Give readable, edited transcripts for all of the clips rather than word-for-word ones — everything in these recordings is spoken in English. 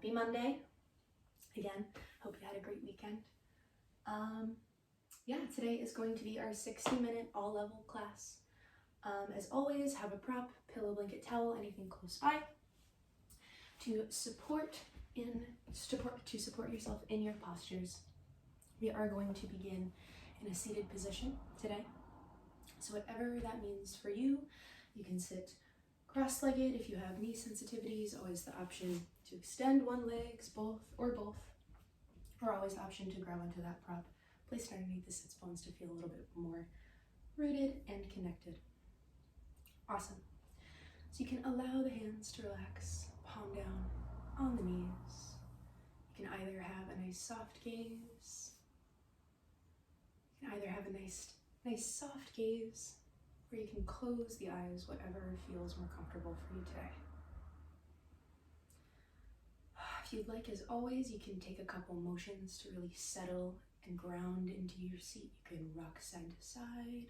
Happy Monday. Again, hope you had a great weekend. Today is going to be our 60-minute all-level class. As always, have a prop, pillow, blanket, towel, anything close by to support yourself in your postures. We are going to begin in a seated position today. So whatever that means for you, you can sit cross-legged. If you have knee sensitivities, always the option to extend one leg, both, or always the option to grab onto that prop, placed underneath the sits bones to feel a little bit more rooted and connected. Awesome. So you can allow the hands to relax, palm down on the knees. You can either have a nice soft gaze. You can either have a nice soft gaze, or you can close the eyes, whatever feels more comfortable for you today. If you'd like, as always, you can take a couple motions to really settle and ground into your seat. You can rock side to side,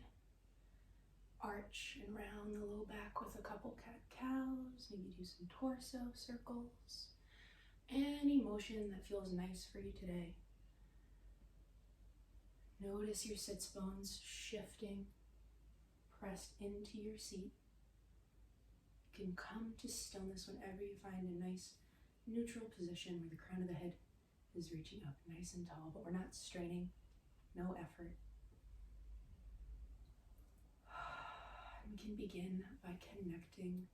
arch and round the low back with a couple cat-cows, maybe do some torso circles. Any motion that feels nice for you today. Notice your sits bones shifting, pressed into your seat. You can come to stillness whenever you find a nice neutral position where the crown of the head is reaching up nice and tall, but we're not straining, no effort. We can begin by connecting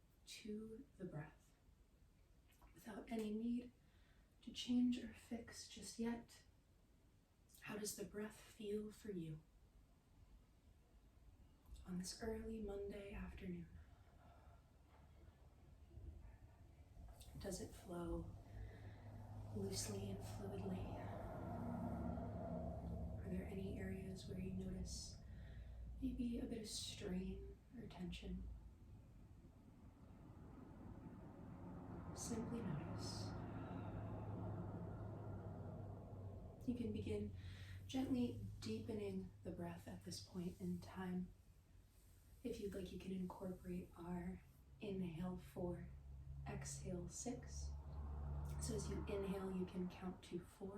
to the breath without any need to change or fix just yet. How does the breath feel for you on this early Monday afternoon? Does it flow loosely and fluidly? Are there any areas where you notice maybe a bit of strain or tension? Simply notice. You can begin gently deepening the breath at this point in time. If you'd like, you can incorporate our inhale 4, exhale 6. So as you inhale, you can count to 4.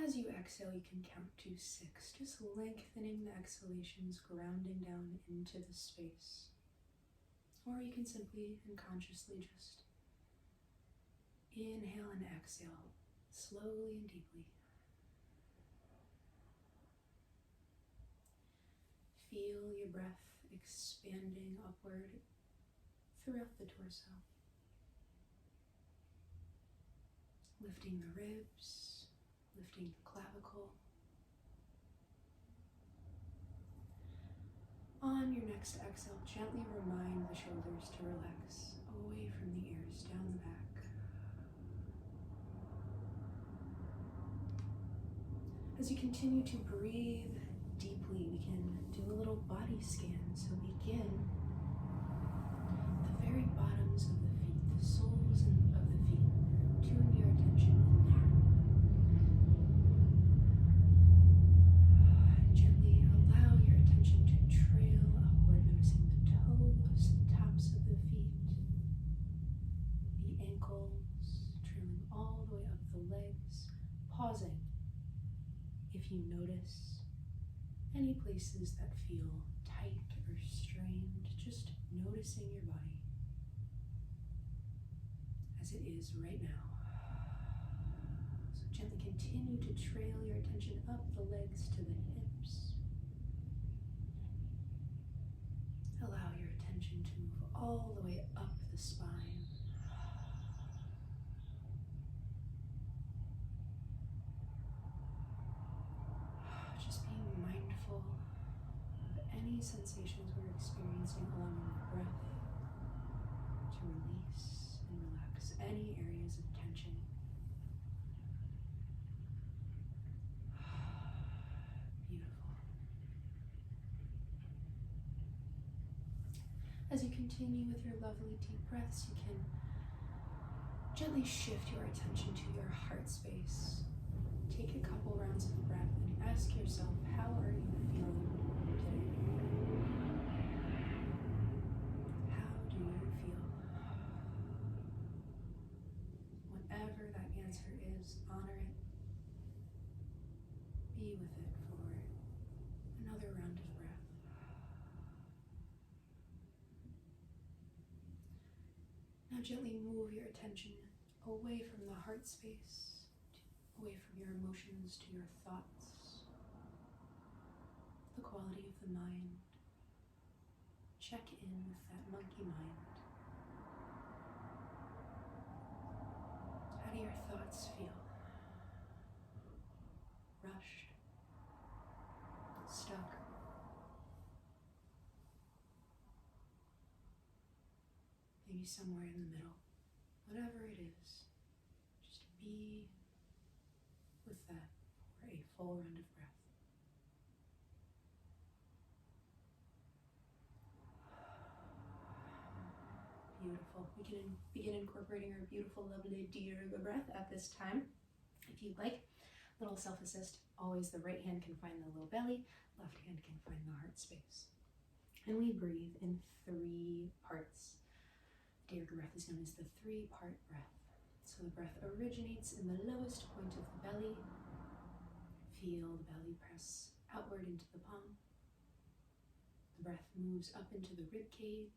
As you exhale, you can count to 6, just lengthening the exhalations, grounding down into the space. Or you can simply and consciously just inhale and exhale, slowly and deeply. Feel your breath expanding upward throughout the torso. Lifting the ribs, lifting the clavicle. On your next exhale, gently remind the shoulders to relax away from the ears, down the back. As you continue to breathe deeply, we can do a little body scan. So begin at the very bottoms of the feet, the soles of the feet. Tune your attention in there. And gently allow your attention to trail upward, noticing the toes, the tops of the feet, the ankles, trailing all the way up the legs, pausing. If you notice any places that feel tight or strained, just noticing your body as it is right now. So gently continue to trail your attention up the legs to the hips. Allow your attention to move all the way up the spine. Any sensations we're experiencing along with the breath to release and relax any areas of tension. Beautiful. As you continue with your lovely deep breaths, you can gently shift your attention to your heart space. Take a couple rounds of breath and ask yourself, how are you feeling today? How do you feel? answer is honor it. Be with it for another round of breath. Now gently move your attention away from the heart space, away from your emotions to your thoughts, the quality of the mind. Check in with that monkey mind. How do your thoughts feel? Rushed? Stuck? Maybe somewhere in the middle. Whatever it is, just be with that for a full round of breath. Beautiful. We can begin incorporating our beautiful, lovely Dirga breath at this time. If you'd like, little self-assist, always the right hand can find the low belly, left hand can find the heart space. And we breathe in 3 parts. Dirga breath is known as the 3-part breath. So the breath originates in the lowest point of the belly. Feel the belly press outward into the palm. The breath moves up into the rib cage.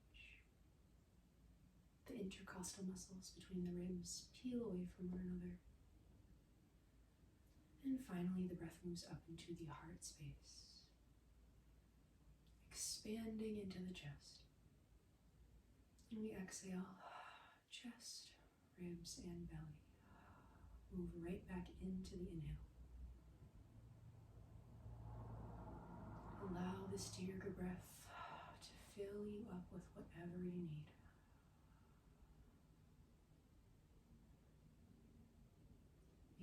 The intercostal muscles between the ribs peel away from one another. And finally, the breath moves up into the heart space, expanding into the chest. And we exhale, chest, ribs, and belly. Move right back into the inhale. Allow this Dirga breath to fill you up with whatever you need.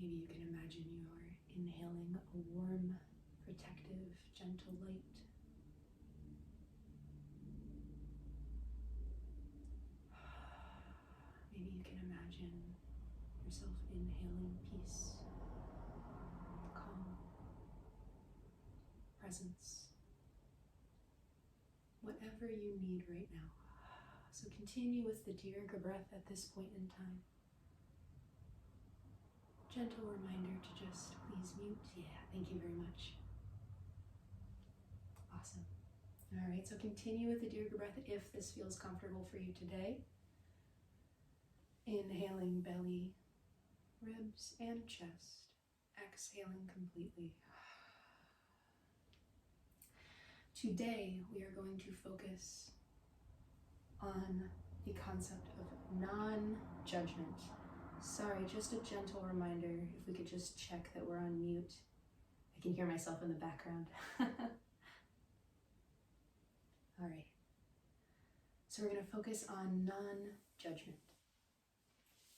Maybe you can imagine you're inhaling a warm, protective, gentle light. Maybe you can imagine yourself inhaling peace, calm, presence, whatever you need right now. So continue with the Dirga breath at this point in time. Gentle reminder to just please mute. Yeah, thank you very much. Awesome. All right, so continue with the Dirga breath if this feels comfortable for you today. Inhaling belly, ribs, and chest. Exhaling completely. Today, we are going to focus on the concept of non-judgment. Sorry, just a gentle reminder, if we could just check that we're on mute. I can hear myself in the background. All right. So we're going to focus on non-judgment.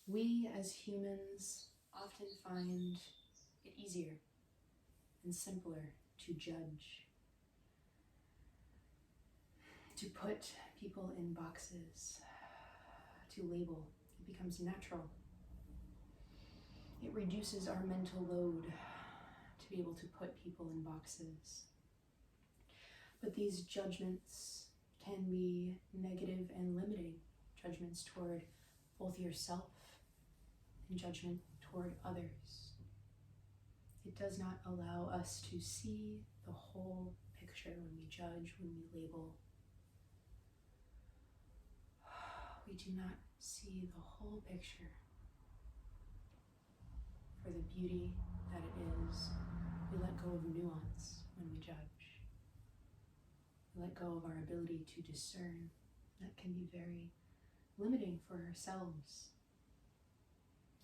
We as humans often find it easier and simpler to judge, to put people in boxes, to label. It becomes natural. It reduces our mental load to be able to put people in boxes. But these judgments can be negative and limiting. Judgments toward both yourself and judgment toward others. It does not allow us to see the whole picture when we judge, when we label. We do not see the whole picture for the beauty that it is. We let go of nuance when we judge. We let go of our ability to discern. That can be very limiting for ourselves.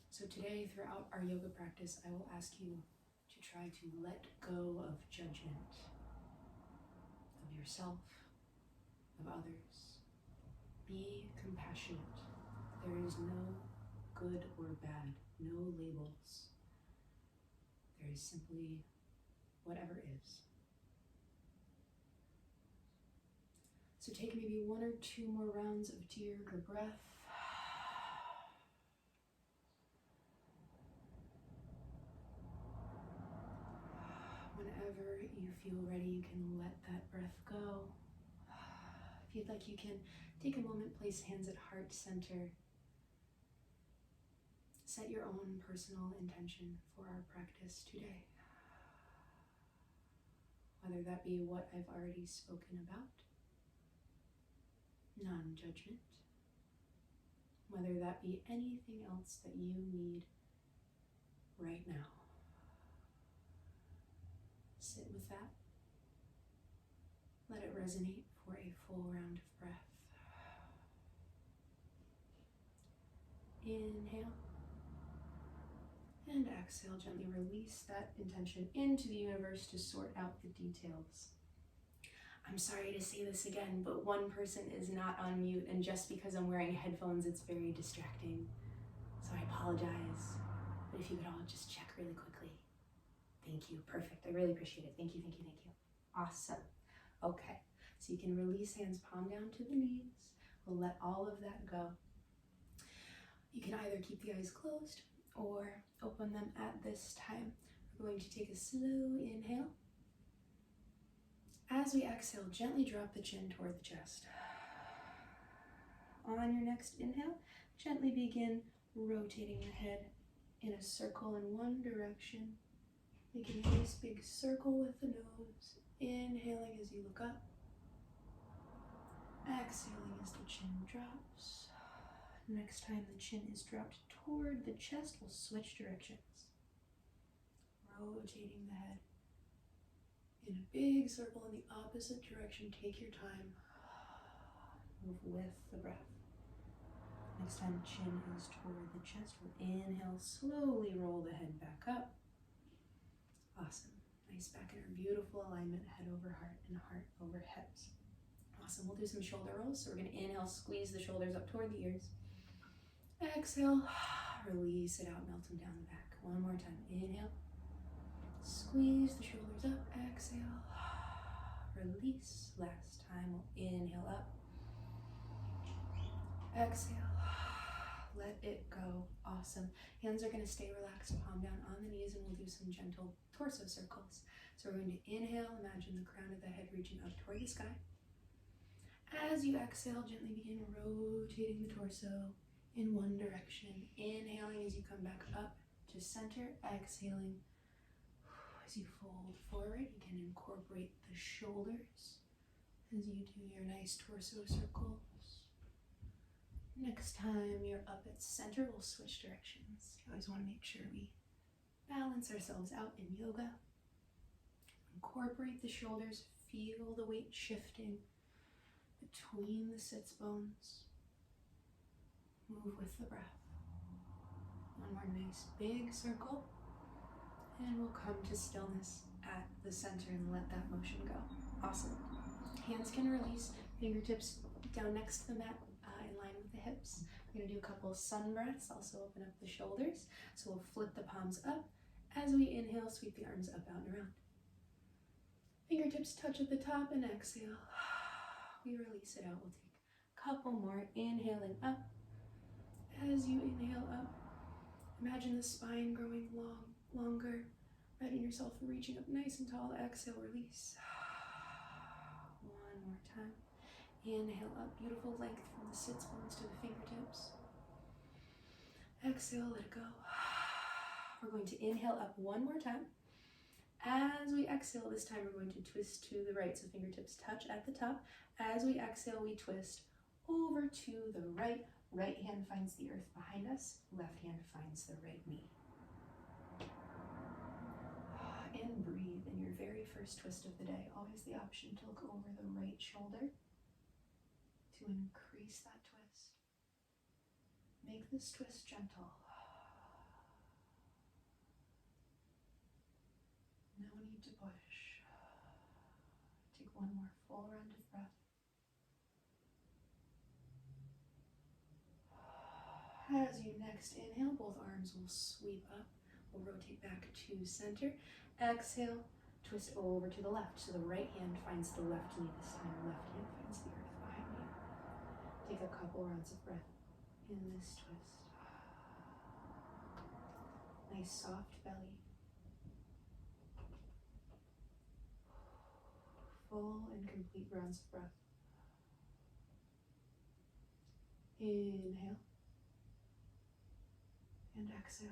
So today, throughout our yoga practice, I will ask you to try to let go of judgment of yourself, of others. Be compassionate. There is no good or bad, no labels. There is simply whatever is. So take maybe 1 or 2 more rounds of Dirga breath. Whenever you feel ready, you can let that breath go. If you'd like, you can take a moment, place hands at heart center. set your own personal intention for our practice today. Whether that be what I've already spoken about, non-judgment, whether that be anything else that you need right now. Sit with that. Let it resonate for a full round of breath. Inhale. And exhale, gently release that intention into the universe to sort out the details. I'm sorry to say this again, but one person is not on mute, and just because I'm wearing headphones, it's very distracting. So I apologize, but if you could all just check really quickly. Thank you, perfect, I really appreciate it. Thank you, thank you, thank you. Awesome. Okay, so you can release hands palm down to the knees. We'll let all of that go. You can either keep the eyes closed or open them at this time. We're going to take a slow inhale. As we exhale, gently drop the chin toward the chest. On your next inhale, gently begin rotating your head in a circle in one direction, making a nice big circle with the nose, inhaling as you look up, exhaling as the chin drops. Next time the chin is dropped toward the chest, we'll switch directions. Rotating the head in a big circle in the opposite direction. Take your time. Move with the breath. Next time the chin is toward the chest, we'll inhale, slowly roll the head back up. Awesome. Nice back in our beautiful alignment, head over heart and heart over hips. Awesome. We'll do some shoulder rolls. So we're going to inhale, squeeze the shoulders up toward the ears. Exhale, release it out, melt them down the back. One more time. Inhale, squeeze the shoulders up. Exhale, release. Last time, we'll inhale up. Exhale, let it go. Awesome. Hands are going to stay relaxed, palm down on the knees, and we'll do some gentle torso circles. So we're going to inhale, imagine the crown of the head reaching up toward the sky. As you exhale, gently begin rotating the torso in one direction. Inhaling as you come back up to center, exhaling as you fold forward. You can incorporate the shoulders as you do your nice torso circles. Next time you're up at center, we'll switch directions. You always want to make sure we balance ourselves out in yoga. Incorporate the shoulders, feel the weight shifting between the sits bones. Move with the breath. One more nice big circle. And we'll come to stillness at the center and let that motion go. Awesome. Hands can release, fingertips down next to the mat in line with the hips. We're going to do a couple sun breaths, also open up the shoulders. So we'll flip the palms up. As we inhale, sweep the arms up, out, and around. Fingertips touch at the top and exhale. We release it out. We'll take a couple more, inhaling up. As you inhale up, imagine the spine growing longer. Imagine yourself reaching up nice and tall. Exhale, release. One more time. Inhale up, beautiful length from the sits bones to the fingertips. Exhale, let it go. We're going to inhale up one more time. As we exhale, this time we're going to twist to the right, so fingertips touch at the top. As we exhale, we twist over to the right. Right hand finds the earth behind us, left hand finds the right knee. And breathe in your very first twist of the day. Always the option to look over the right shoulder to increase that twist. Make this twist gentle. No need to push. Take one more full round of breath. As you next inhale, both arms will sweep up. We'll rotate back to center. Exhale, twist over to the left. So the right hand finds the left knee this time. Left hand finds the earth behind you. Take a couple rounds of breath in this twist. Nice soft belly. Full and complete rounds of breath. Inhale. And and exhale.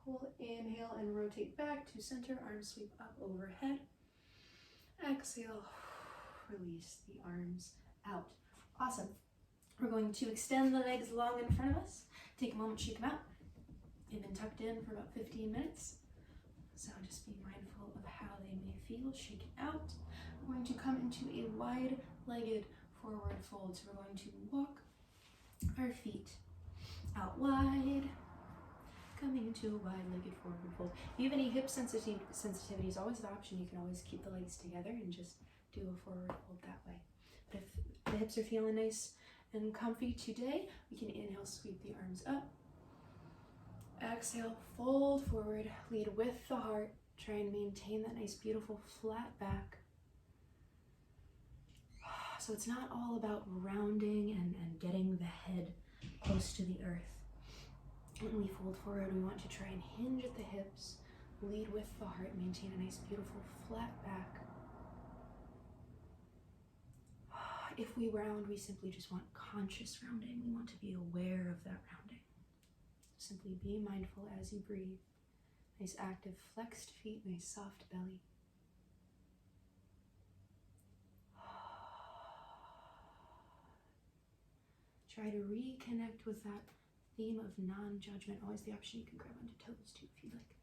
We'll inhale and rotate back to center, arms sweep up overhead. Exhale, release the arms out. Awesome. We're going to extend the legs long in front of us. Take a moment, shake them out. They've been tucked in for about 15 minutes. So just be mindful of how they may feel. Shake it out. We're going to come into a wide-legged forward fold. So we're going to walk our feet out wide, coming into a wide-legged forward fold. If you have any hip sensitivity is always the option. You can always keep the legs together and just do a forward fold that way. But if the hips are feeling nice and comfy today, we can inhale, sweep the arms up. Exhale, fold forward, lead with the heart. Try and maintain that nice, beautiful flat back. So it's not all about rounding and getting the head close to the earth. When we fold forward, we want to try and hinge at the hips, lead with the heart, maintain a nice, beautiful flat back. If we round, we simply just want conscious rounding. We want to be aware of that rounding. Simply be mindful as you breathe. Nice active flexed feet, nice soft belly. Try to reconnect with that theme of non-judgment. Always the option you can grab onto toes too if you like.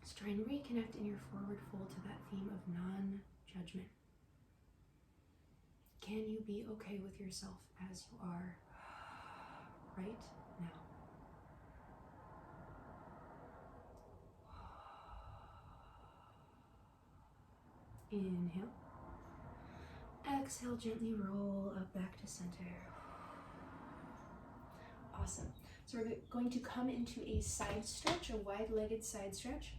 Let's try and reconnect in your forward fold to that theme of non-judgment. Can you be okay with yourself as you are right now? Inhale. Exhale, gently roll up back to center. Awesome. So we're going to come into a side stretch, a wide-legged side stretch.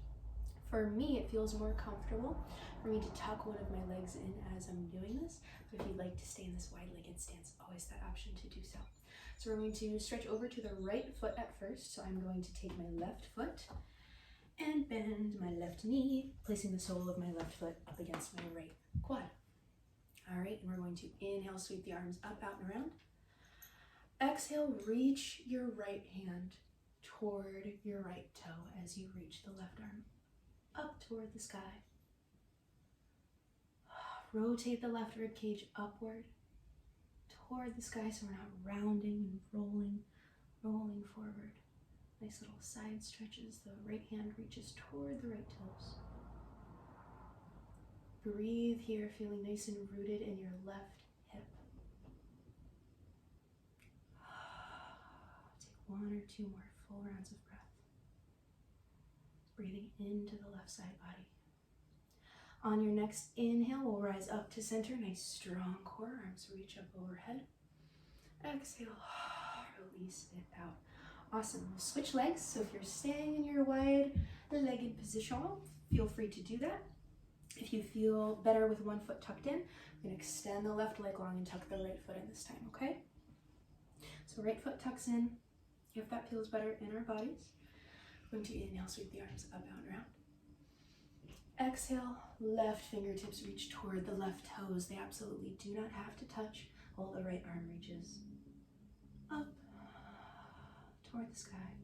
For me, it feels more comfortable for me to tuck one of my legs in as I'm doing this. But if you'd like to stay in this wide-legged stance, always that option to do so. So we're going to stretch over to the right foot at first. So I'm going to take my left foot and bend my left knee, placing the sole of my left foot up against my right quad. All right, and we're going to inhale, sweep the arms up, out, and around. Exhale, reach your right hand toward your right toe as you reach the left arm up toward the sky. Rotate the left rib cage upward toward the sky so we're not rounding and rolling forward. Nice little side stretches. The right hand reaches toward the right toes. Breathe here, feeling nice and rooted in your left hip. Take 1 or 2 more full rounds of breath. Breathing into the left side body. On your next inhale, we'll rise up to center. Nice strong core, arms reach up overhead. Exhale, release it out. Awesome. We'll switch legs. So if you're staying in your wide-legged position, feel free to do that. If you feel better with one foot tucked in, I'm going to extend the left leg long and tuck the right foot in this time, okay? So right foot tucks in. If that feels better in our bodies, we're going to inhale, sweep the arms up, out, and around. Exhale, left fingertips reach toward the left toes. They absolutely do not have to touch while the right arm reaches up toward the sky.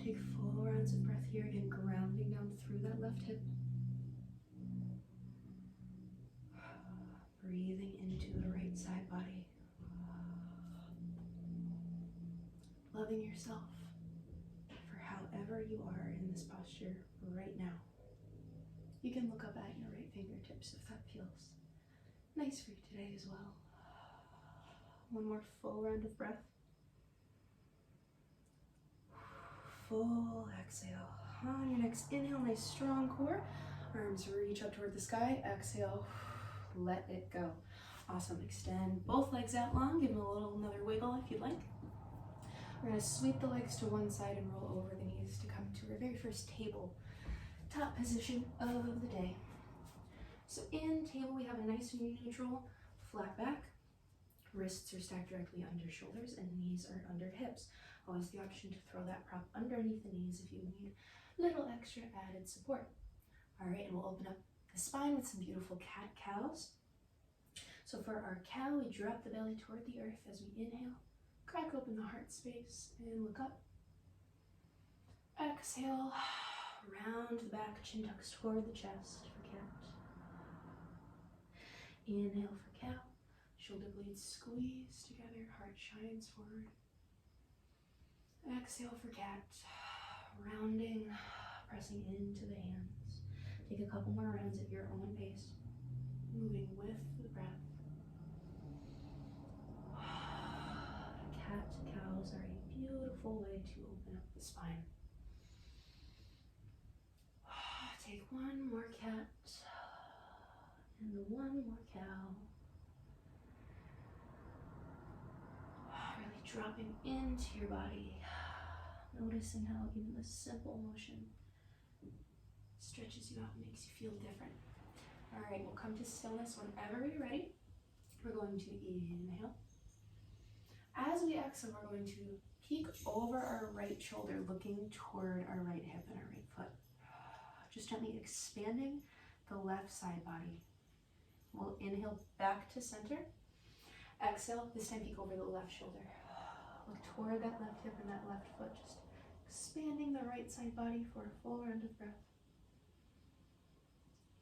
Take full rounds of breath here and grounding down through that left hip. Breathing into the right side body. Loving yourself for however you are in this posture right now. You can look up at your right fingertips if that feels nice for you today as well. One more full round of breath. Full exhale. On your next inhale, nice strong core. Arms reach up toward the sky. Exhale, let it go. Awesome. Extend both legs out long. Give them another wiggle if you'd like. We're going to sweep the legs to one side and roll over the knees to come to our very first table top position of the day. So in table, we have a nice neutral flat back. Wrists are stacked directly under shoulders and knees are under hips. Always the option to throw that prop underneath the knees if you need a little extra added support. All right, and we'll open up the spine with some beautiful cat-cows. So for our cow, we drop the belly toward the earth as we inhale, crack open the heart space and look up. Exhale, round the back, chin tucks toward the chest for cat. Inhale for cow, shoulder blades squeeze together, heart shines forward. Exhale for cat, rounding, pressing into the hands. Take a couple more rounds at your own pace, moving with the breath. Cat-cows are a beautiful way to open up the spine. Take one more cat and one more cow. Really dropping into your body. Noticing how even this simple motion stretches you out and makes you feel different. All right, we'll come to stillness whenever you're ready. We're going to inhale. As we exhale, we're going to peek over our right shoulder, looking toward our right hip and our right foot. Just gently expanding the left side body. We'll inhale back to center. Exhale, this time peek over the left shoulder. Look toward that left hip and that left foot, just expanding the right side body for a full round of breath.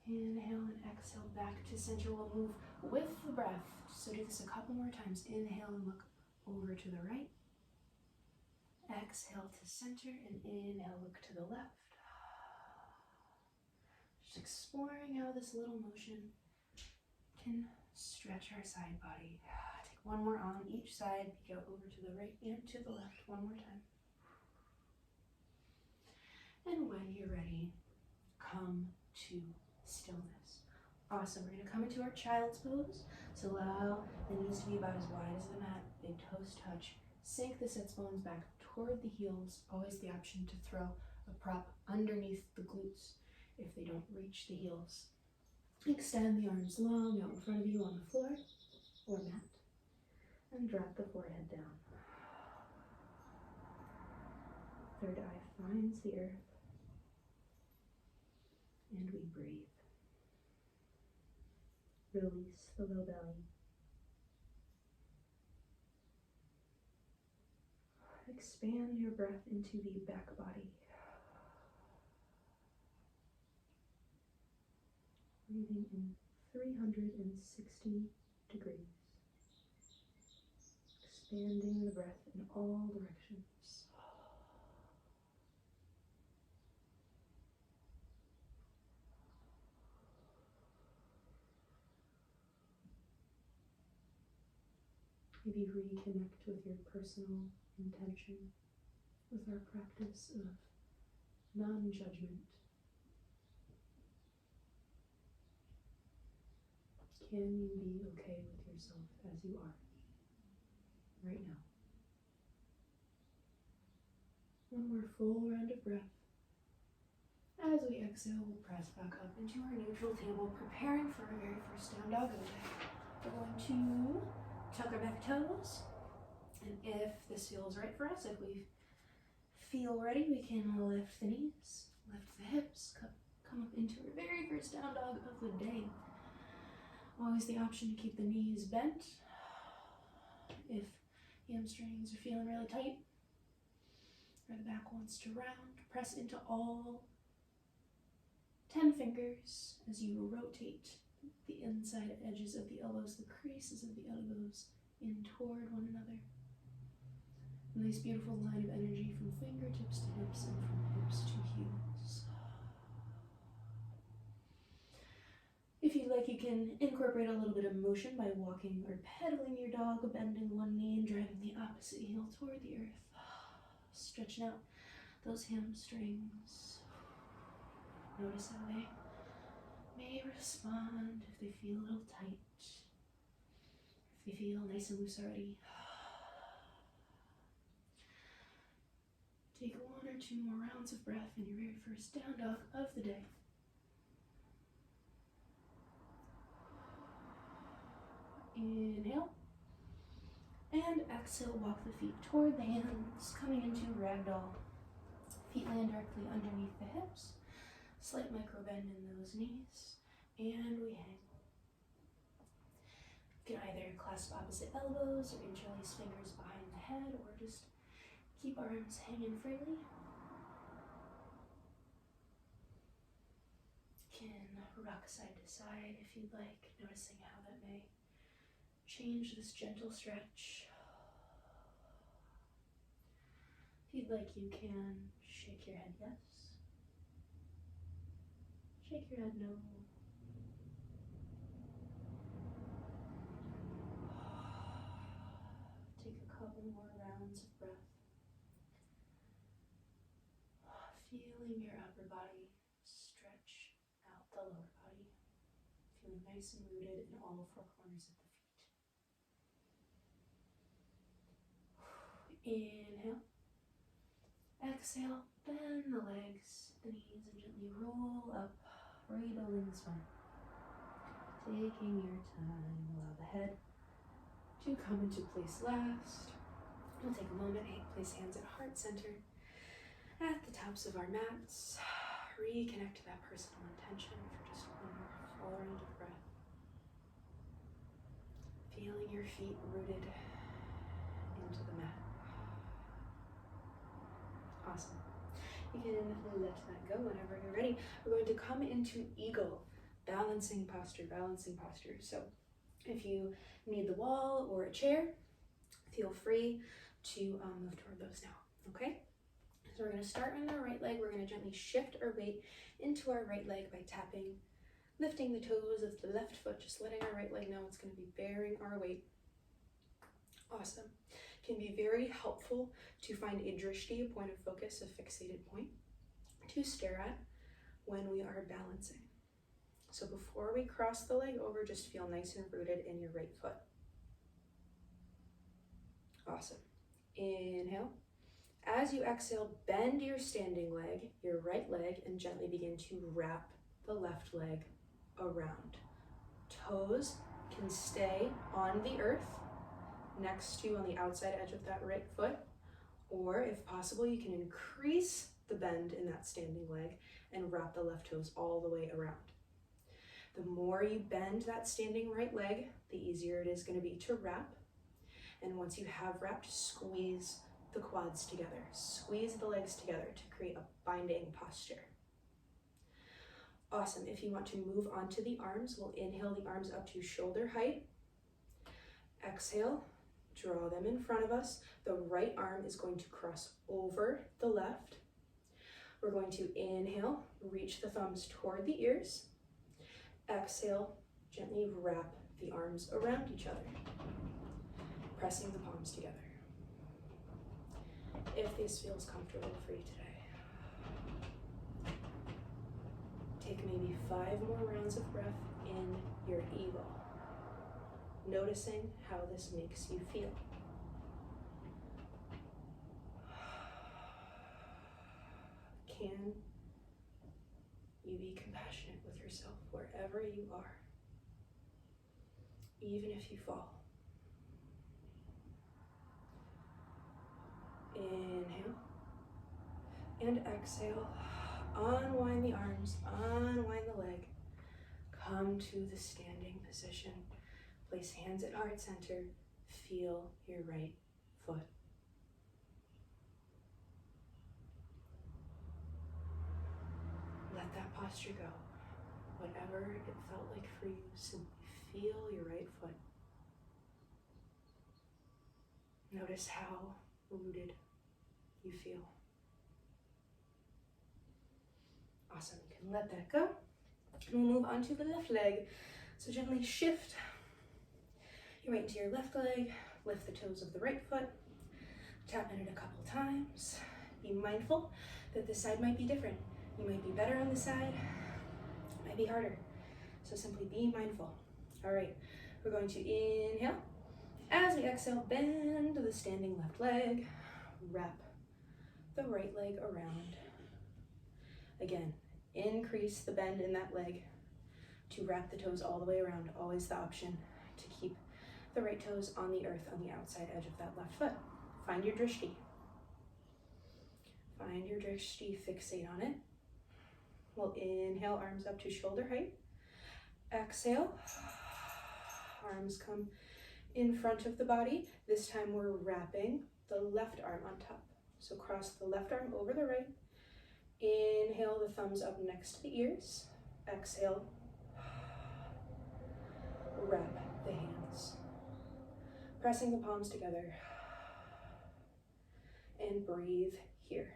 Inhale and exhale back to center. We'll move with the breath. So do this a couple more times. Inhale and look over to the right. Exhale to center and inhale, look to the left. Just exploring how this little motion can stretch our side body. Take one more on each side. Peek out over to the right and to the left one more time. And when you're ready, come to stillness. Awesome. We're going to come into our child's pose. So allow the knees to be about as wide as the mat. Big toes touch. Sink the sits bones back toward the heels. Always the option to throw a prop underneath the glutes if they don't reach the heels. Extend the arms long out in front of you on the floor or mat. And drop the forehead down. Third eye finds the earth. And we breathe. Release the low belly. Expand your breath into the back body. Breathing in 360 degrees. Expanding the breath in all directions. Maybe reconnect with your personal intention, with our practice of non-judgment. Can you be okay with yourself as you are right now? One more full round of breath. As we exhale, we'll press back up into our neutral table, preparing for our very first down dog of the day. We're going to tuck our back toes, and if this feels right for us, if we feel ready, we can lift the knees, lift the hips, come up into our very first down dog of the day. Always the option to keep the knees bent. If hamstrings are feeling really tight, or the back wants to round, press into all 10 fingers as you rotate the inside edges of the elbows, the creases of the elbows in toward one another. A nice beautiful line of energy from fingertips to hips and from hips to heels. If you'd like, you can incorporate a little bit of motion by walking or pedaling your dog, bending one knee and driving the opposite heel toward the earth. Stretching out those hamstrings. Notice how they may respond if they feel a little tight, if they feel nice and loose already. Take one or two more rounds of breath in your very first down dog of the day. Inhale. And exhale, walk the feet toward the hands, coming into ragdoll. Feet land directly underneath the hips. Slight micro bend in those knees. And we hang. You can either clasp opposite elbows or interlace fingers behind the head, or just keep arms hanging freely. Can rock side to side if you'd like, noticing how that may change this gentle stretch. If you'd like, you can shake your head yes, shake your head no. Take a couple more rounds of breath. Feeling your upper body stretch out the lower body. Feeling nice and rooted in all four corners of the feet. Inhale. Exhale, bend the legs, the knees, and gently roll up, rebuilding the spine. Taking your time, allow the head to come into place last. We'll take a moment, place hands at heart center, at the tops of our mats. Reconnect to that personal intention for just one more full round of breath. Feeling your feet rooted into the mat. Awesome. You can let that go whenever you're ready. We're going to come into eagle, balancing posture. So if you need the wall or a chair, feel free to move toward those now, okay? So we're going to start on our right leg. We're going to gently shift our weight into our right leg by tapping, lifting the toes of the left foot, just letting our right leg know it's going to be bearing our weight. Awesome. Can be very helpful to find a drishti, a point of focus, a fixated point, to stare at when we are balancing. So before we cross the leg over, just feel nice and rooted in your right foot. Awesome. Inhale. As you exhale, bend your standing leg, your right leg, and gently begin to wrap the left leg around. Toes can stay on the earth, next to on the outside edge of that right foot, or if possible, you can increase the bend in that standing leg and wrap the left toes all the way around. The more you bend that standing right leg, the easier it is going to be to wrap. And once you have wrapped, squeeze the quads together. Squeeze the legs together to create a binding posture. Awesome. If you want to move on to the arms, we'll inhale the arms up to shoulder height. Exhale, draw them in front of us. The right arm is going to cross over the left. We're going to inhale, reach the thumbs toward the ears. Exhale, gently wrap the arms around each other, pressing the palms together. If this feels comfortable for you today, take maybe 5 more rounds of breath in your eagle, noticing how this makes you feel. Can you be compassionate with yourself wherever you are, even if you fall? Inhale and exhale. Unwind the arms, unwind the leg. Come to the standing position. Place hands at heart center. Feel your right foot. Let that posture go. Whatever it felt like for you, simply feel your right foot. Notice how rooted you feel. Awesome. You can let that go. And we'll move on to the left leg. So gently shift your weight into your left leg. Lift the toes of the right foot. Tap in it a couple times. Be mindful that this side might be different. You might be better on this side. It might be harder. So simply be mindful. All right. We're going to inhale. As we exhale, bend the standing left leg. Wrap the right leg around. Again, increase the bend in that leg to wrap the toes all the way around. Always the option to keep the right toes on the earth on the outside edge of that left foot. Find your drishti. Find your drishti, fixate on it. We'll inhale, arms up to shoulder height. Exhale, Arms come in front of the body. This time we're wrapping the left arm on top. So cross the left arm over the right. Inhale, the thumbs up next to the ears. Exhale, wrap the hands. Pressing the palms together. And breathe here.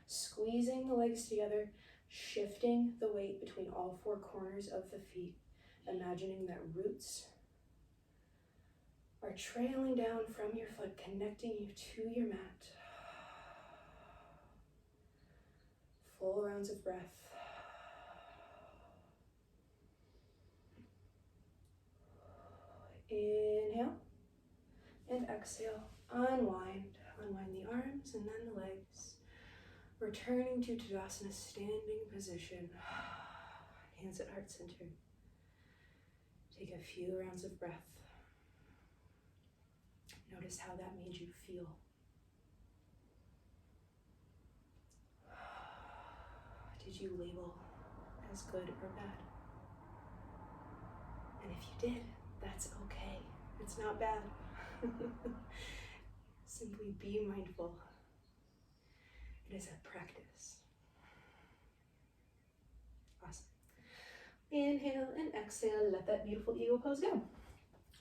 Squeezing the legs together, shifting the weight between all four corners of the feet. Imagining that roots are trailing down from your foot, connecting you to your mat. Full rounds of breath. Inhale and exhale. Unwind. Unwind the arms and then the legs. Returning to Tadasana, standing position. Hands at heart center. Take a few rounds of breath. Notice how that made you feel. Did you label as good or bad? And if you did, that's okay. It's not bad. Simply be mindful. It is a practice. Awesome. Inhale and exhale, let that beautiful eagle pose go.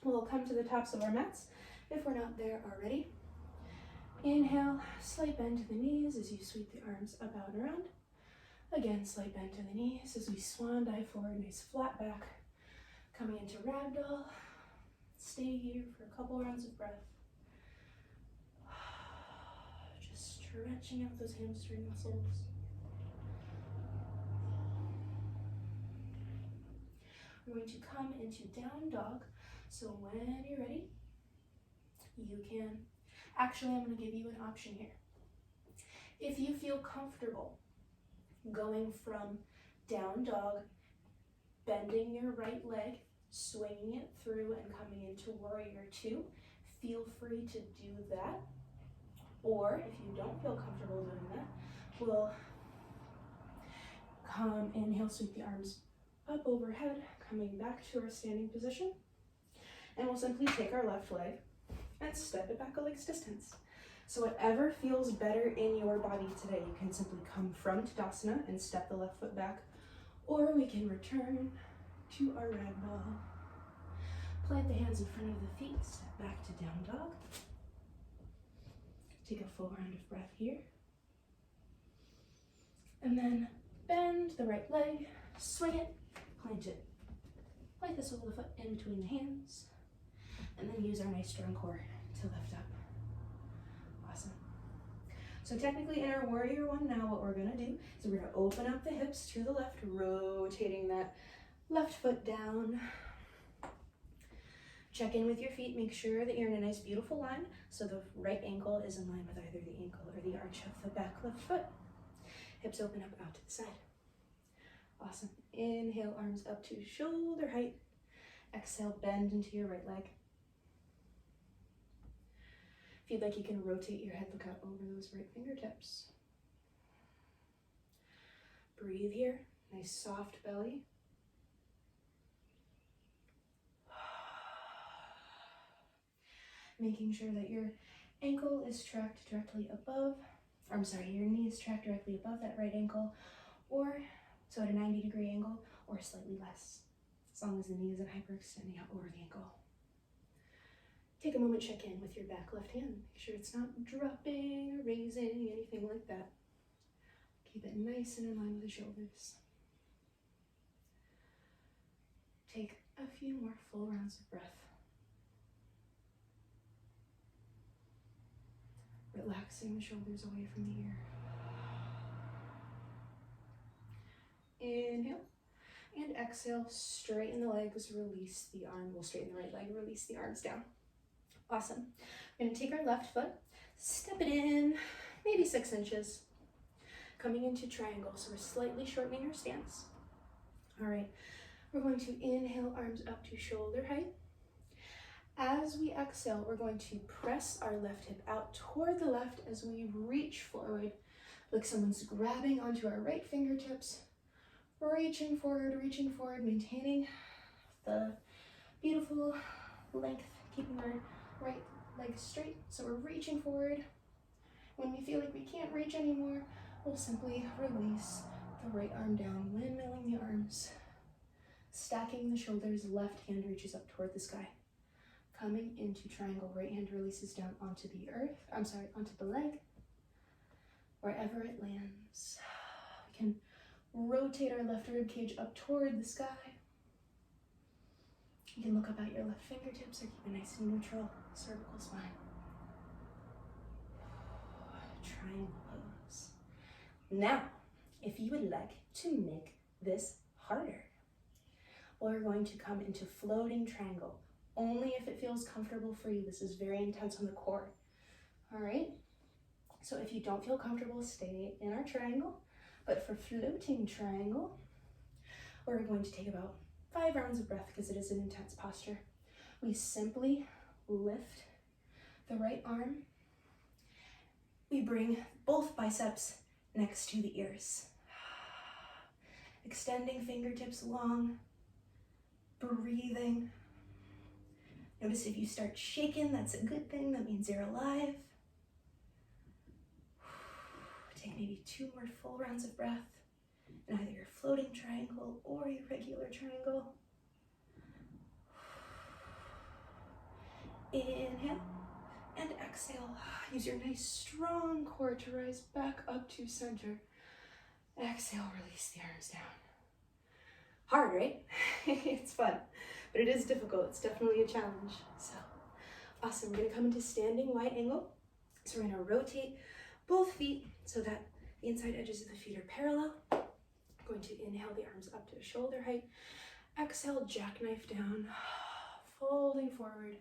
We'll come to the tops of our mats if we're not there already. Inhale, slight bend to the knees as you sweep the arms up, out, and around. Again, slight bend to the knees as we swan dive forward, nice flat back. Coming into ragdoll. Stay here for a couple rounds of breath. Just stretching out those hamstring muscles. We're going to come into down dog. So when you're ready, you can, actually I'm going to give you an option here. If you feel comfortable going from down dog, bending your right leg, swinging it through and coming into warrior two, feel free to do that. Or if you don't feel comfortable doing that, we'll come, inhale, sweep the arms up overhead, coming back to our standing position. And we'll simply take our left leg and step it back a leg's distance. So whatever feels better in your body today, you can simply come from Tadasana and step the left foot back, or we can return to our ragdoll. Plant the hands in front of the feet, step back to down dog. Take a full round of breath here. And then bend the right leg, swing it, plant it. Plant the sole of the foot in between the hands. And then use our nice strong core to lift up. Awesome. So technically in our warrior one now, what we're gonna do is we're gonna open up the hips to the left, rotating that left foot down. Check in with your feet, make sure that you're in a nice beautiful line so the right ankle is in line with either the ankle or the arch of the back left foot. Hips open up out to the side. Awesome. Inhale, arms up to shoulder height. Exhale, bend into your right leg. If you'd like, you can rotate your head, look out over those right fingertips. Breathe here, nice soft belly. Making sure that your ankle is tracked directly above, your knee is tracked directly above that right ankle, or so at a 90-degree angle, or slightly less, as long as the knee isn't hyperextending out over the ankle. Take a moment, check in with your back left hand. Make sure it's not dropping or raising, anything like that. Keep it nice and in line with the shoulders. Take a few more full rounds of breath. Relaxing the shoulders away from the ear. Inhale and exhale, straighten the legs, release the arm. We'll straighten the right leg, release the arms down. Awesome. We're going to take our left foot, step it in, maybe 6 inches, coming into triangle. So we're slightly shortening our stance. All right, we're going to inhale, arms up to shoulder height. As we exhale, we're going to press our left hip out toward the left as we reach forward, like someone's grabbing onto our right fingertips, reaching forward, maintaining the Beautiful length, keeping our right leg straight. So we're reaching forward. When we feel like we can't reach anymore, we'll simply release the right arm down, windmilling the arms, stacking the shoulders, left hand reaches up toward the sky. Coming into triangle, right hand releases down onto the earth, onto the leg, wherever it lands. We can rotate our left rib cage up toward the sky. You can look up at your left fingertips or keep it nice and neutral, cervical spine. Triangle pose. Now, if you would like to make this harder, we're going to come into floating triangle. Only if it feels comfortable for you. This is very intense on the core. All right? So if you don't feel comfortable, stay in our triangle. But for floating triangle, we're going to take about 5 rounds of breath because it is an intense posture. We simply lift the right arm. We bring both biceps next to the ears. Extending fingertips long, breathing. Notice if you start shaking, that's a good thing. That means you're alive. Take maybe 2 more full rounds of breath in either your floating triangle or your regular triangle. Inhale and exhale. Use your nice strong core to rise back up to center. Exhale, release the arms down. Hard, right? It's fun, but it is difficult. It's definitely a challenge. So, awesome. We're gonna come into standing wide angle. So we're gonna rotate both feet so that the inside edges of the feet are parallel. Going to inhale the arms up to shoulder height. Exhale, jackknife down, folding forward.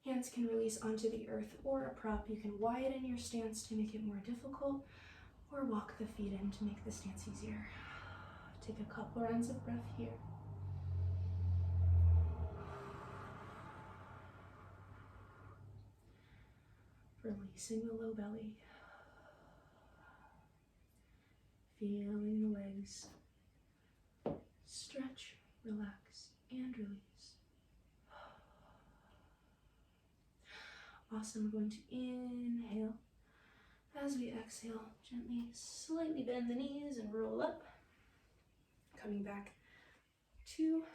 Hands can release onto the earth or a prop. You can widen your stance to make it more difficult, or walk the feet in to make the stance easier. Take a couple rounds of breath here. Releasing the low belly. Feeling the legs stretch, relax, and release. Awesome. We're going to inhale. As we exhale, gently, slightly bend the knees and roll up. Coming back to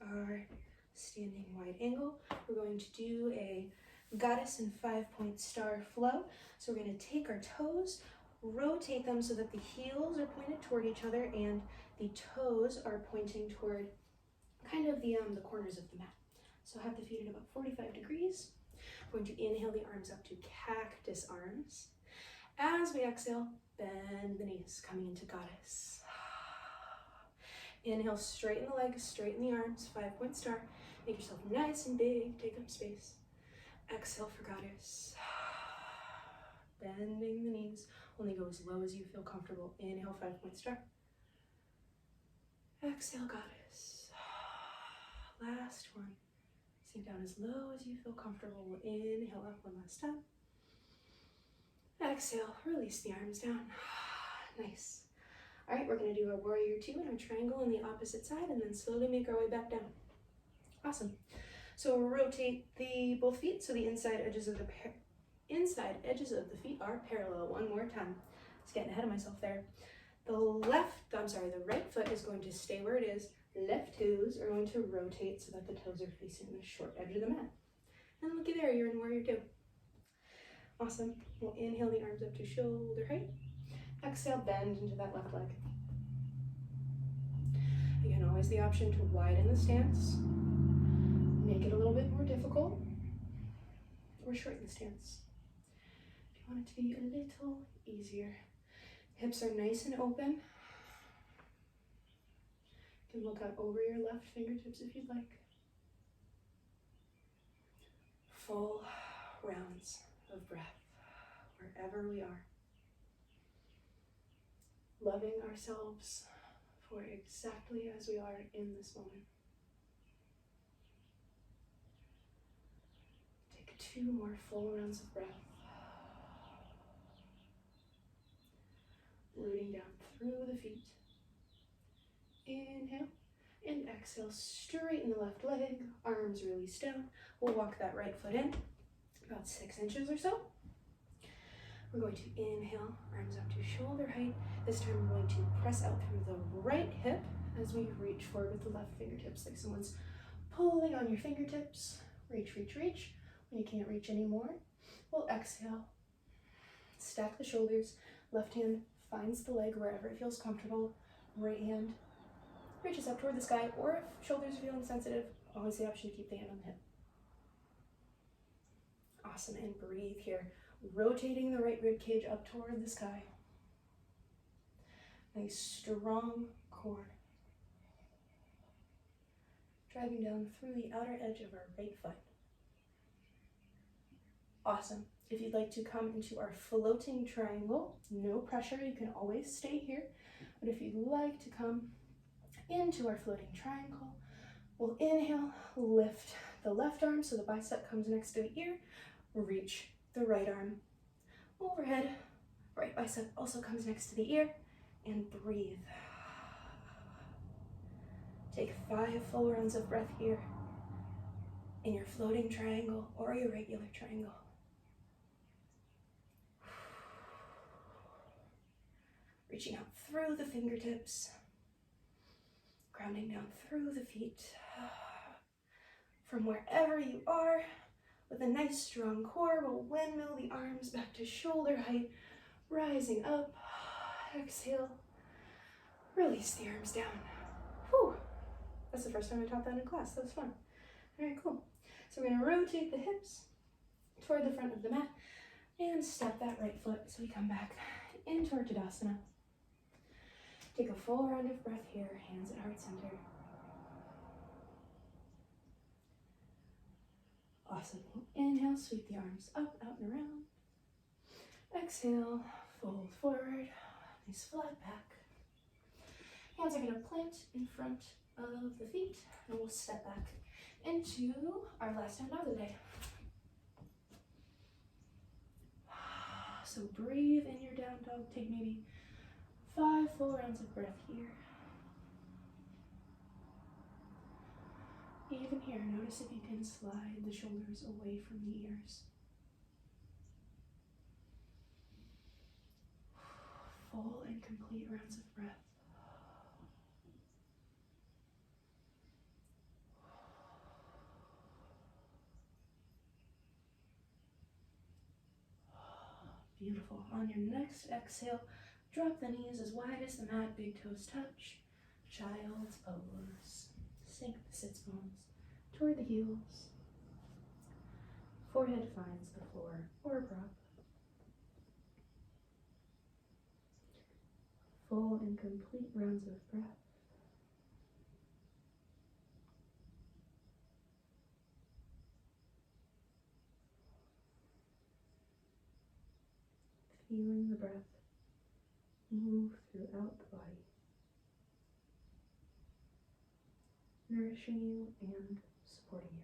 our standing wide angle. We're going to do a goddess and 5-point star flow. So we're going to take our toes, rotate them so that the heels are pointed toward each other and the toes are pointing toward kind of the corners of the mat. So have the feet at about 45 degrees. We're going to inhale the arms up to cactus arms. As we exhale, bend the knees, coming into goddess. Inhale, straighten the legs, straighten the arms, 5-point star. Make yourself nice and big, take up space. Exhale for goddess. Bending the knees, only go as low as you feel comfortable. Inhale, 5-point star. Exhale, goddess. Last one. Sink down as low as you feel comfortable. We'll inhale up one last time. Exhale, release the arms down. Nice. All right, we're gonna do our warrior 2 and our triangle on the opposite side and then slowly make our way back down. Awesome. So we'll rotate both feet so the inside edges of the feet are parallel. One more time. I was getting ahead of myself there. The right foot is going to stay where it is. Left toes are going to rotate so that the toes are facing the short edge of the mat. And looky there, you're in warrior 2. Awesome. We'll inhale the arms up to shoulder height. Exhale, bend into that left leg. Again, always the option to widen the stance, make it a little bit more difficult, or shorten the stance if you want it to be a little easier. Hips are nice and open. You can look out over your left fingertips if you'd like. Full rounds of breath wherever we are. Loving ourselves for exactly as we are in this moment. Take 2 more full rounds of breath. Rooting down through the feet. Inhale, And exhale, straighten the left leg, arms release down. We'll walk that right foot in, about 6 inches or so. We're going to inhale, arms up to shoulder height. This time we're going to press out through the right hip as we reach forward with the left fingertips, like someone's pulling on your fingertips. Reach, reach, reach. When you can't reach anymore, we'll exhale. Stack the shoulders. Left hand finds the leg wherever it feels comfortable. Right hand reaches up toward the sky, or if shoulders are feeling sensitive, always the option to keep the hand on the hip. Awesome, and breathe here. Rotating the right rib cage up toward the sky. Nice strong core. Driving down through the outer edge of our right foot. Awesome. If you'd like to come into our floating triangle, no pressure, you can always stay here. But if you'd like to come into our floating triangle, we'll inhale, lift the left arm so the bicep comes next to the ear, reach the right arm overhead, right bicep also comes next to the ear, and breathe. Take 5 full rounds of breath here in your floating triangle or your regular triangle. Reaching out through the fingertips, grounding down through the feet. From wherever you are, with a nice strong core, we'll windmill the arms back to shoulder height, rising up. Exhale, release the arms down. Whew. That's the first time I taught that in class. That was fun. All right, cool. So we're going to rotate the hips toward the front of the mat and step that right foot so we come back into our Tadasana. Take a full round of breath here, hands at heart center. Awesome. Inhale, sweep the arms up, out, and around. Exhale, fold forward, nice flat back. Hands are going to plant in front of the feet, and we'll step back into our last down dog of the day. So breathe in your down dog. Take maybe 5 full rounds of breath here. Even here, notice if you can slide the shoulders away from the ears. Full and complete rounds of breath. Beautiful. On your next exhale, drop the knees as wide as the mat, big toes touch. Child's pose. Sink the sits bones toward the heels. Forehead finds the floor or prop. Full and complete rounds of breath. Feeling the breath move throughout the body, nourishing you and supporting you.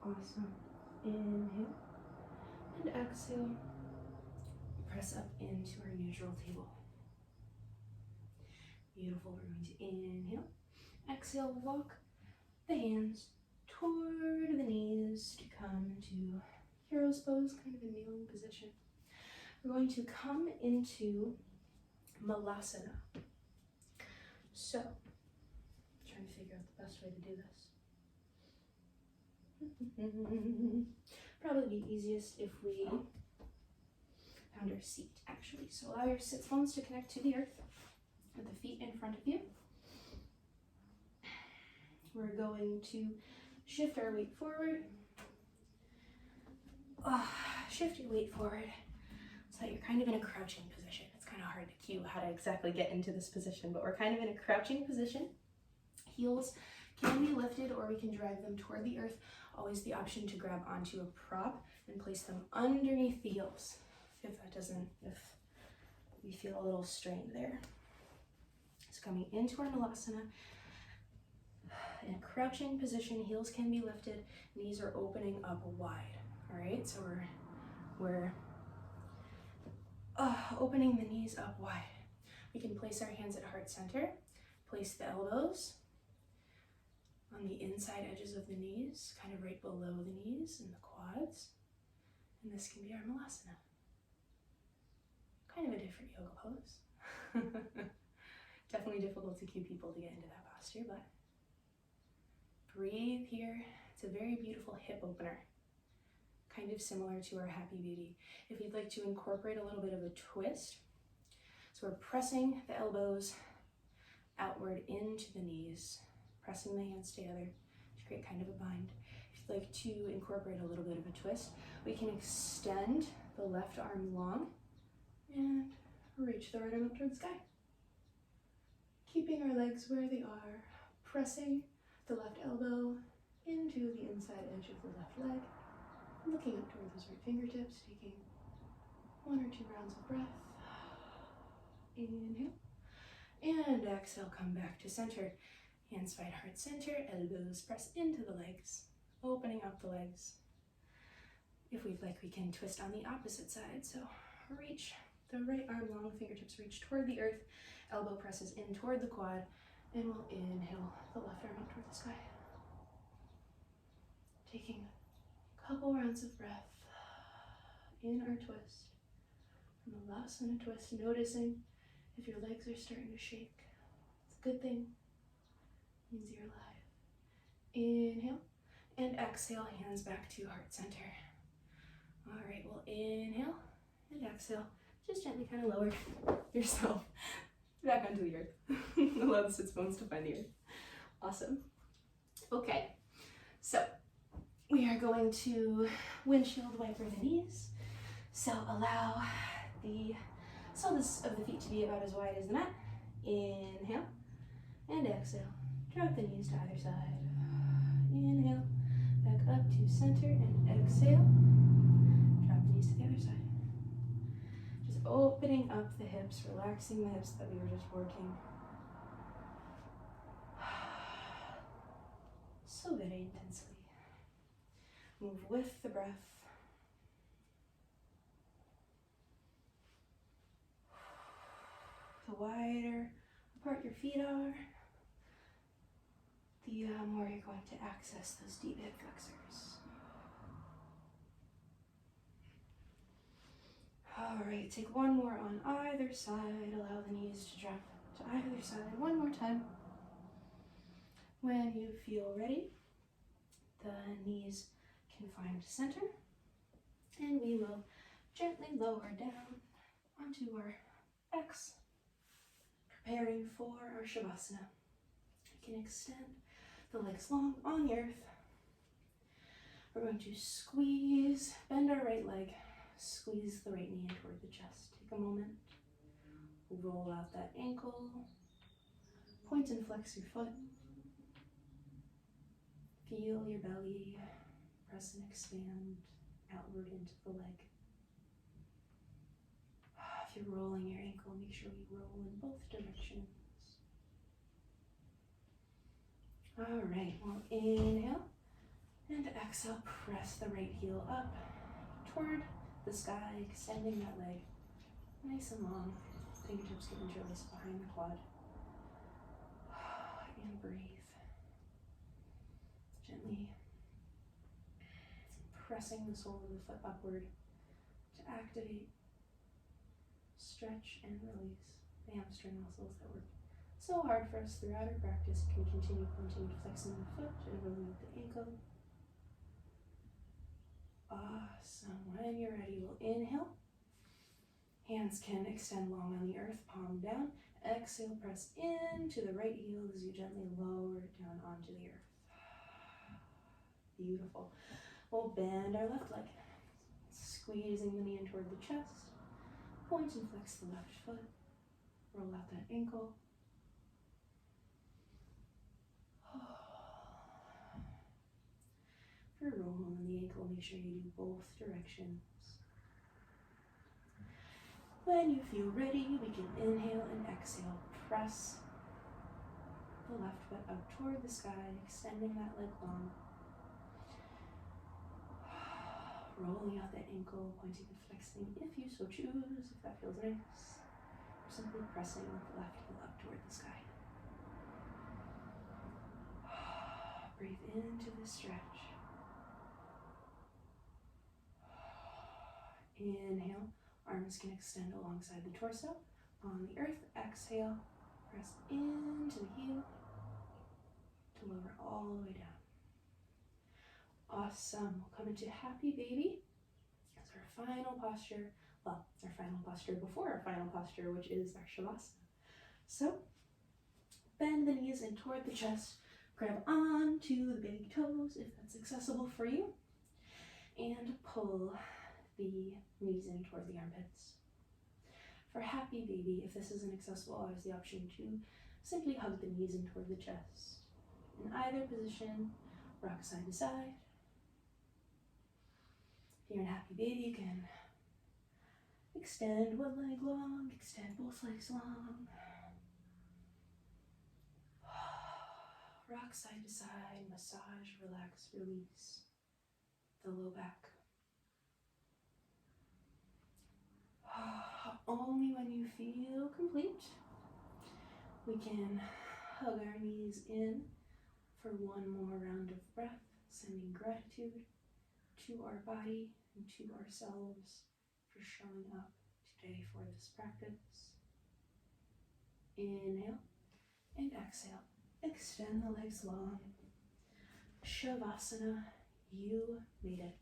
Awesome. Inhale and exhale. Press up into our neutral table. Beautiful. We're going to inhale. Exhale, walk the hands toward the knees to come to hero's pose, kind of a kneeling position. We're going to come into Malasana. So, trying to figure out the best way to do this. Probably be easiest if we found our seat, actually. So allow your sits bones to connect to the earth with the feet in front of you. We're going to shift our weight forward. Shift your weight forward so that you're kind of in a crouching position. It's kind of hard to cue how to exactly get into this position, but we're kind of in a crouching position. Heels can be lifted or we can drive them toward the earth. Always the option to grab onto a prop and place them underneath the heels. If we feel a little strained there. So coming into our Malasana, in a crouching position, heels can be lifted, knees are opening up wide. All right, so we're opening the knees up wide. We can place our hands at heart center, place the elbows on the inside edges of the knees, kind of right below the knees and the quads. And this can be our Malasana. Kind of a different yoga pose. Definitely difficult to cue people to get into that posture, but breathe here. It's a very beautiful hip opener, kind of similar to our Happy Beauty. If you'd like to incorporate a little bit of a twist, so we're pressing the elbows outward into the knees, pressing the hands together to create kind of a bind. If you'd like to incorporate a little bit of a twist, we can extend the left arm long and reach the right arm up towards the sky. Keeping our legs where they are, pressing the left elbow into the inside edge of the left leg, looking up toward those right fingertips, taking 1 or 2 rounds of breath. Inhale. And exhale, come back to center. Hands find heart center, elbows press into the legs, opening up the legs. If we'd like, we can twist on the opposite side. So reach the right arm long, fingertips reach toward the earth, elbow presses in toward the quad, and we'll inhale the left arm up toward the sky. Taking a couple rounds of breath in our twist. From the Malasana twist, noticing if your legs are starting to shake. It's a good thing. Means you're alive. Inhale and exhale, hands back to heart center. All right, we'll inhale and exhale. Just gently kind of lower yourself back onto the earth. Allow the sits bones to find the earth. Awesome. Okay, so we are going to windshield wiper the knees. So allow the soles of the feet to be about as wide as the mat. Inhale and exhale. Drop the knees to either side. Inhale, back up to center and exhale. Drop the knees to the other side. Just opening up the hips, relaxing the hips that we were just working. So very intensely. Move with the breath. The wider apart your feet are, the more you're going to access those deep hip flexors. All right, take one more on either side. Allow the knees to drop to either side one more time. When you feel ready, the knees can find center, and we will gently lower down onto our backs, preparing for our Shavasana. You can extend the legs long on the earth. We're going to squeeze, bend our right leg, squeeze the right knee in toward the chest. Take a moment, roll out that ankle, point and flex your foot. Feel your belly press and expand outward into the leg. If you're rolling your ankle, make sure you roll in both directions. All right, we'll inhale and exhale, press the right heel up toward the sky, extending that leg nice and long. Fingertips get interlaced behind the quad. And breathe. Gently pressing the sole of the foot upward to activate, stretch, and release the hamstring muscles that work so hard for us throughout our practice. You can continue flexing the foot and rolling up the ankle. Awesome. When you're ready, we'll inhale. Hands can extend long on the earth, palm down. Exhale, press into the right heel as you gently lower it down onto the earth. Beautiful. We'll bend our left leg, squeezing the knee in toward the chest. Point and flex the left foot. Roll out that ankle. For rolling the ankle, make sure you do both directions. When you feel ready, we can inhale and exhale. Press the left foot up toward the sky, extending that leg long. Rolling out that ankle, pointing and flexing if you so choose, if that feels nice. Or simply pressing the left heel up toward the sky. Breathe into the stretch. Inhale, arms can extend alongside the torso. On the earth, exhale, press into the heel to lower all the way down. Awesome. We'll come into happy baby as our final posture. Well, our final posture before our final posture, which is our shavasana. So, bend the knees in toward the chest. Grab onto the big toes if that's accessible for you. And pull the knees in toward the armpits. For happy baby, if this isn't accessible, always the option to simply hug the knees in toward the chest. In either position, rock side to side. If you're in happy baby, you can extend one leg long, extend both legs long. Rock side to side, massage, relax, release the low back. Only when you feel complete, we can hug our knees in for one more round of breath, sending gratitude to our body and to ourselves for showing up today for this practice. Inhale and exhale. Extend the legs long. Shavasana, you made it.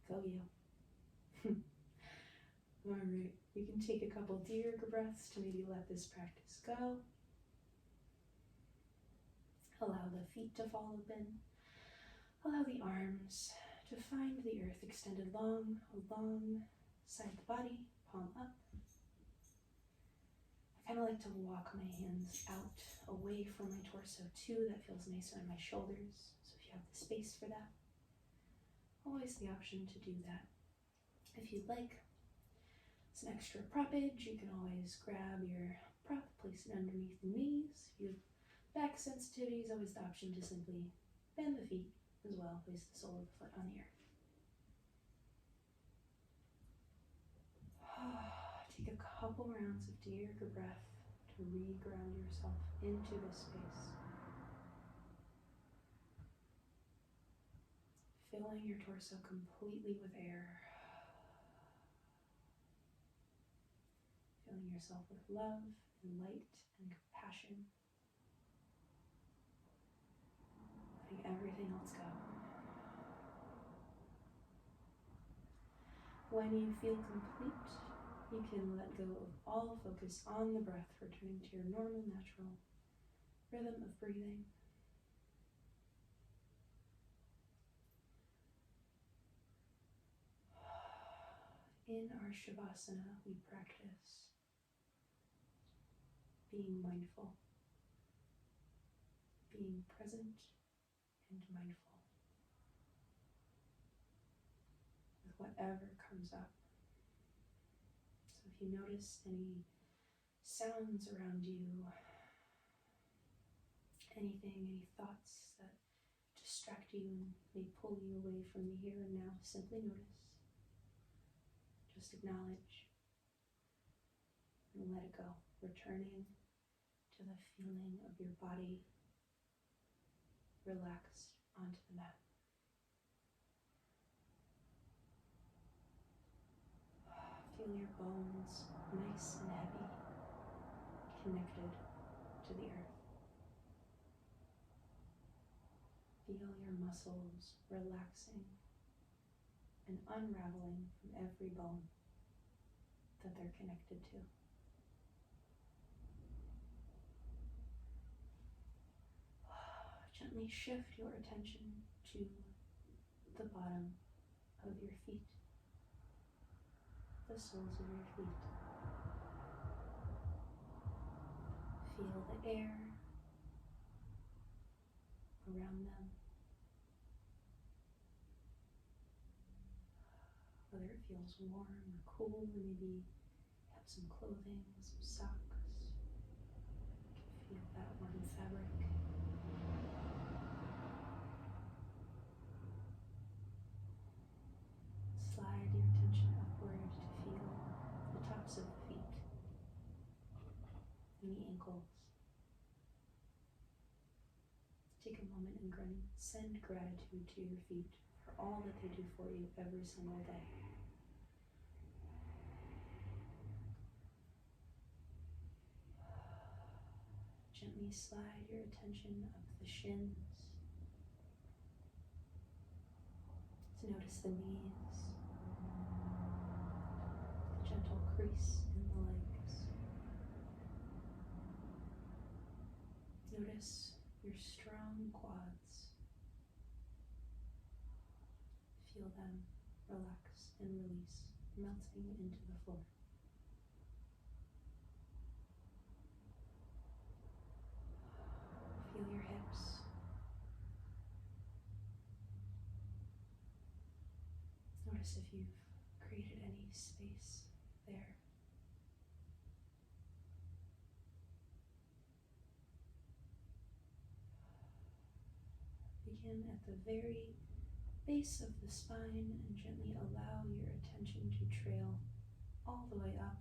Go you. All right, you can take a couple deep breaths to maybe let this practice go. Allow the feet to fall open. Allow the arms to find the earth extended long, alongside the body, palm up. I kind of like to walk my hands out away from my torso too. That feels nicer on my shoulders. So if you have the space for that, always the option to do that. If you'd like some extra proppage, you can always grab your prop, place it underneath the knees. If you have back sensitivity, is always the option to simply bend the feet as well. Place the sole of the foot on the earth. Take a couple rounds of deep breath to re-ground yourself into this space. Filling your torso completely with air. Filling yourself with love and light and compassion. Letting everything else go. When you feel complete, you can let go of all focus on the breath, returning to your normal, natural rhythm of breathing. In our shavasana, we practice being mindful, being present and mindful with whatever comes up. So if you notice any sounds around you, anything, any thoughts that distract you and may pull you away from the here and now, simply notice. Just acknowledge and let it go, returning to the feeling of your body relaxed onto the mat. Feel your bones nice and heavy, connected to the earth. Feel your muscles relaxing and unraveling from every bone that they're connected to. Gently shift your attention to the bottom of your feet, the soles of your feet. Feel the air around them, whether it feels warm or cool, maybe have some clothing, some socks. Feel that warm fabric. Slide your attention upward to feel the tops of the feet and the ankles. Take a moment and send gratitude to your feet for all that they do for you every single day. Gently slide your attention up the shins to notice the knees, the gentle crease in the legs. Notice your strong quads. Feel them relax and release, melting into the floor. Feel your hips. Notice if you've created any space there. Begin at the very base of the spine and gently allow your attention to trail all the way up.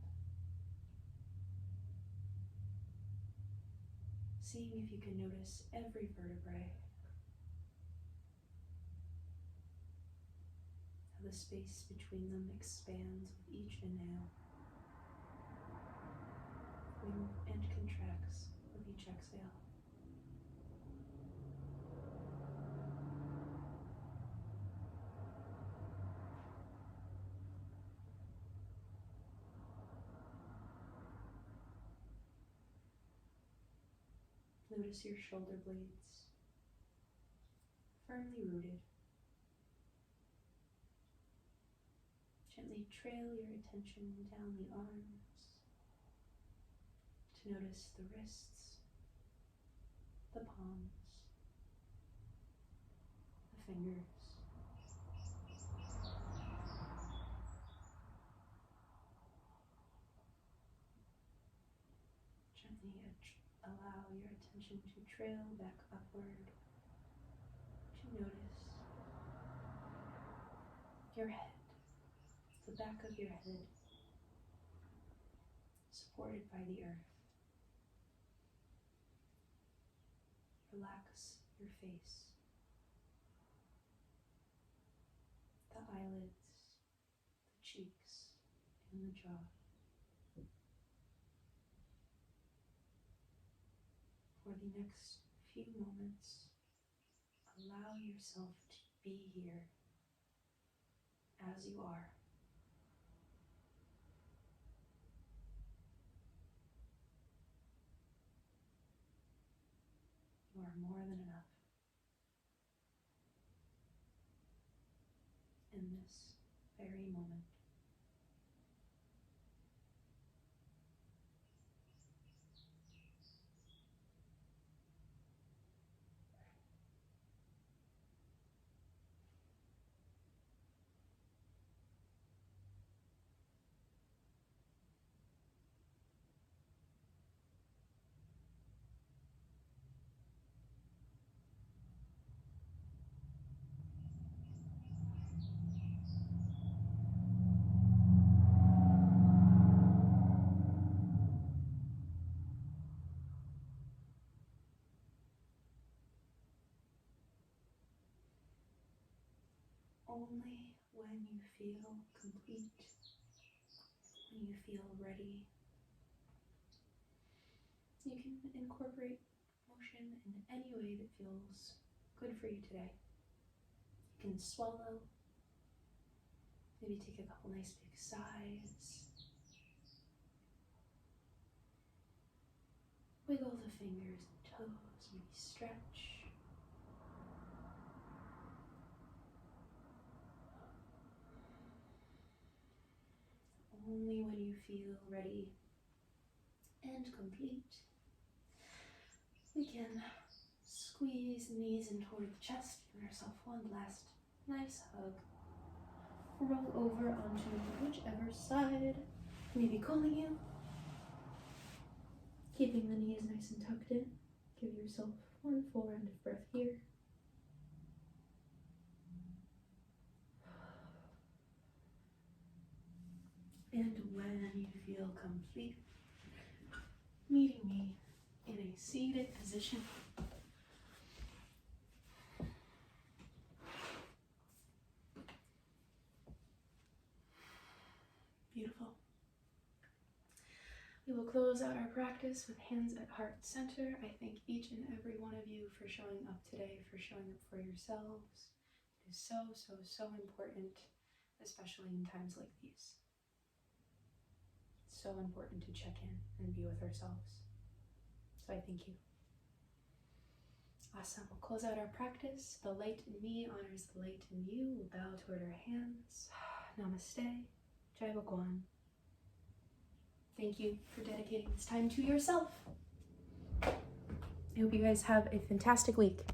Seeing if you can notice every vertebrae. How the space between them expands with each inhale and contracts with each exhale. Notice your shoulder blades firmly rooted. Gently trail your attention down the arms to notice the wrists, the palms, the fingers. Gently allow your attention to trail back upward to notice your head, the back of your head, supported by the earth. Relax your face, the eyelids, the cheeks, and the jaw. For the next few moments, allow yourself to be here as you are. You are more than enough in this very moment. Only when you feel complete, when you feel ready, you can incorporate motion in any way that feels good for you today. You can swallow, maybe take a couple nice big sighs, wiggle the fingers and toes, maybe stretch. Only when you feel ready and complete, we can squeeze the knees in toward the chest, give yourself one last nice hug. Roll over onto whichever side Maybe calling you. Keeping the knees nice and tucked in. Give yourself one full round of breath here. And when you feel complete, meeting me in a seated position. Beautiful. We will close out our practice with hands at heart center. I thank each and every one of you for showing up today, for showing up for yourselves. It is so, so, so important, especially in times like these. It's so important to check in and be with ourselves. So I thank you. Awesome. We'll close out our practice. The light in me honors the light in you. We'll bow toward our hands. Namaste. Jai Bhagwan. Thank you for dedicating this time to yourself. I hope you guys have a fantastic week.